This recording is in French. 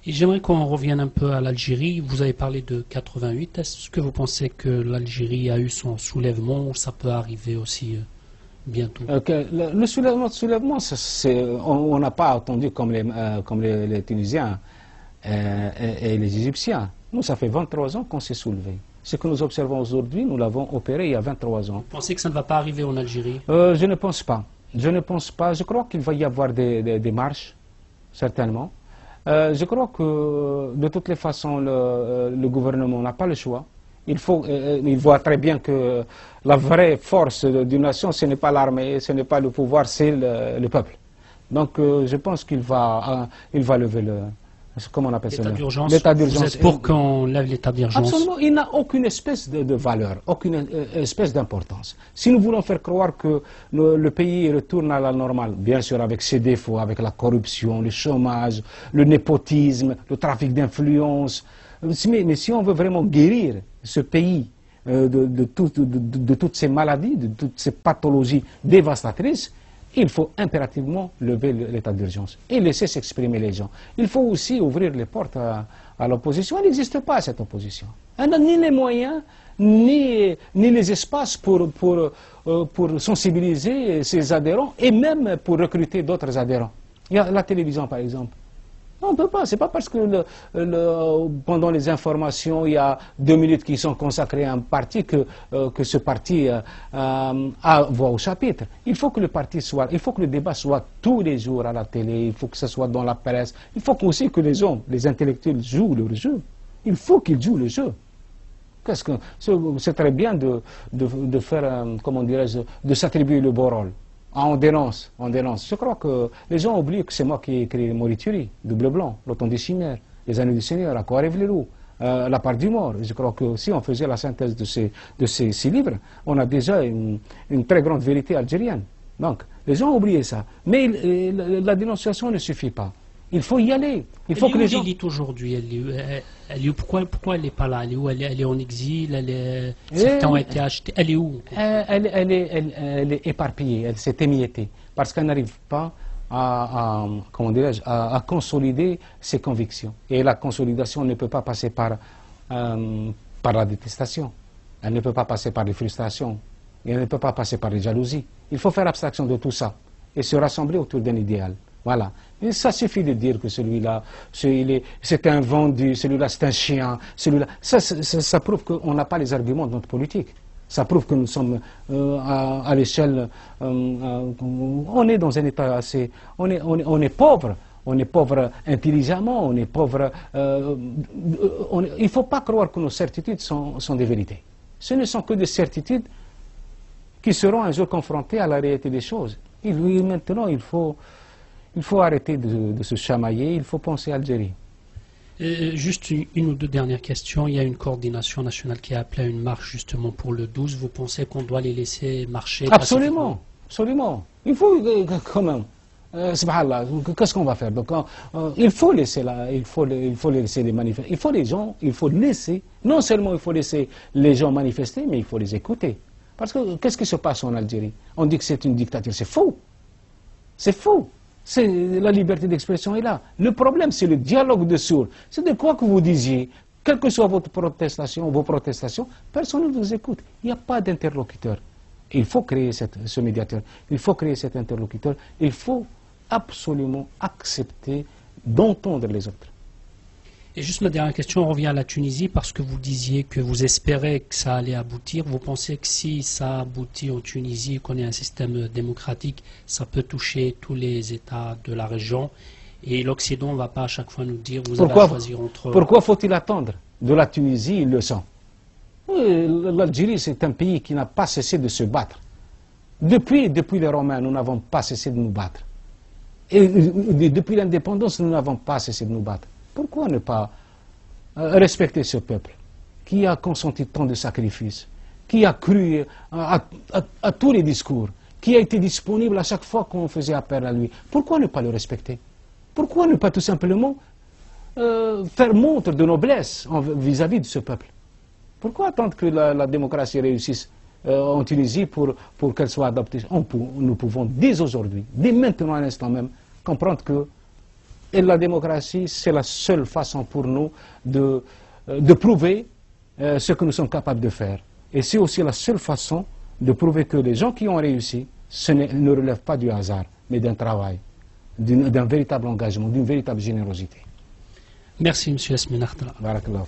Et j'aimerais qu'on revienne un peu à l'Algérie. Vous avez parlé de 88. Est-ce que vous pensez que l'Algérie a eu son soulèvement ou ça peut arriver aussi bientôt? Le soulèvement on n'a pas attendu comme les Tunisiens et les Égyptiens. Nous, ça fait 23 ans qu'on s'est soulevé. Ce que nous observons aujourd'hui, nous l'avons opéré il y a 23 ans. Vous pensez que ça ne va pas arriver en Algérie? Je ne pense pas. Je ne pense pas. Je crois qu'il va y avoir des marches, certainement. Je crois que, de toutes les façons, le gouvernement n'a pas le choix. Il voit très bien que la vraie force d'une nation, ce n'est pas l'armée, ce n'est pas le pouvoir, c'est le peuple. Donc, je pense qu'il va lever comment on appelle ça? L'état d'urgence. Vous êtes pour qu'on lève l'état d'urgence? Absolument, il n'a aucune espèce de valeur, aucune espèce d'importance. Si nous voulons faire croire que le pays retourne à la normale, bien sûr avec ses défauts, avec la corruption, le chômage, le népotisme, le trafic d'influence, mais si on veut vraiment guérir ce pays de toutes ces maladies, de toutes ces pathologies dévastatrices, il faut impérativement lever l'état d'urgence et laisser s'exprimer les gens. Il faut aussi ouvrir les portes à l'opposition. Elle n'existe pas, cette opposition. Elle n'a ni les moyens, ni les espaces pour sensibiliser ses adhérents et même pour recruter d'autres adhérents. Il y a la télévision, par exemple. On ne peut pas, c'est pas parce que pendant les informations, il y a 2 minutes qui sont consacrées à un parti que ce parti a voix au chapitre. Il faut que il faut que le débat soit tous les jours à la télé, il faut que ce soit dans la presse, il faut aussi que les intellectuels jouent leur jeu. Il faut qu'ils jouent le jeu. C'est très bien de faire, comment dirais-je, de s'attribuer le beau rôle. On dénonce. Je crois que les gens oublient que c'est moi qui ai écrit Morituri, Double Blanc, L'Automne des Chimères, Les Années du Seigneur, À quoi rêvent les loups, La part du mort. Je crois que si on faisait la synthèse de ces livres, on a déjà une très grande vérité algérienne. Donc, les gens ont oublié ça. Mais la dénonciation ne suffit pas. Il faut y aller. Il faut que les gens... Elle est aujourd'hui. Pourquoi elle n'est pas là? Elle est où? Elle est en exil? Certains ont été achetés. Elle est où? Elle est éparpillée. Elle s'est émiettée. Parce qu'elle n'arrive pas comment dirais-je, à consolider ses convictions. Et la consolidation ne peut pas passer par la détestation. Elle ne peut pas passer par les frustrations. Elle ne peut pas passer par les jalousies. Il faut faire abstraction de tout ça et se rassembler autour d'un idéal. Voilà. Et ça suffit de dire que celui-là, c'est un vendu, celui-là c'est un chien, celui-là... Ça prouve qu'on n'a pas les arguments de notre politique. Ça prouve que nous sommes à l'échelle... on est dans un état assez... On est pauvre. On est pauvre intelligemment, on est pauvre... il ne faut pas croire que nos certitudes sont des vérités. Ce ne sont que des certitudes qui seront un jour confrontées à la réalité des choses. Maintenant, il faut arrêter de se chamailler, il faut penser à Algérie. Juste une ou deux dernières questions. Il y a une coordination nationale qui a appelé à une marche justement pour le 12. Vous pensez qu'on doit les laisser marcher? Absolument, absolument. Il faut quand même. Subhanallah, qu'est-ce qu'on va faire? Donc, il faut laisser laisser les manifester. Il faut laisser, non seulement il faut laisser les gens manifester, mais il faut les écouter. Parce que qu'est-ce qui se passe en Algérie? On dit que c'est une dictature, c'est faux. C'est faux. La liberté d'expression est là. Le problème, c'est le dialogue de sourds. C'est de quoi que vous disiez, quelle que soit vos protestations, personne ne vous écoute. Il n'y a pas d'interlocuteur. Il faut créer ce médiateur. Il faut créer cet interlocuteur. Il faut absolument accepter d'entendre les autres. Et juste ma dernière question, on revient à la Tunisie parce que vous disiez que vous espérez que ça allait aboutir. Vous pensez que si ça aboutit en Tunisie, qu'on ait un système démocratique, ça peut toucher tous les États de la région et l'Occident ne va pas à chaque fois nous dire vous allez choisir entre... Pourquoi faut-il attendre? De la Tunisie, ils le sont. L'Algérie, c'est un pays qui n'a pas cessé de se battre. Depuis les Romains, nous n'avons pas cessé de nous battre. Et depuis l'indépendance, nous n'avons pas cessé de nous battre. Pourquoi ne pas respecter ce peuple qui a consenti tant de sacrifices, qui a cru à tous les discours, qui a été disponible à chaque fois qu'on faisait appel à lui? Pourquoi ne pas le respecter? Pourquoi ne pas tout simplement faire montre de noblesse vis-à-vis de ce peuple? Pourquoi attendre que la démocratie réussisse en Tunisie pour qu'elle soit adoptée? Nous pouvons dès aujourd'hui, dès maintenant à l'instant même, comprendre que Et la démocratie, c'est la seule façon pour nous de prouver ce que nous sommes capables de faire. Et c'est aussi la seule façon de prouver que les gens qui ont réussi, ne relèvent pas du hasard, mais d'un travail, d'un véritable engagement, d'une véritable générosité. Merci, M. Yasmine Akhdala. Barakallahu.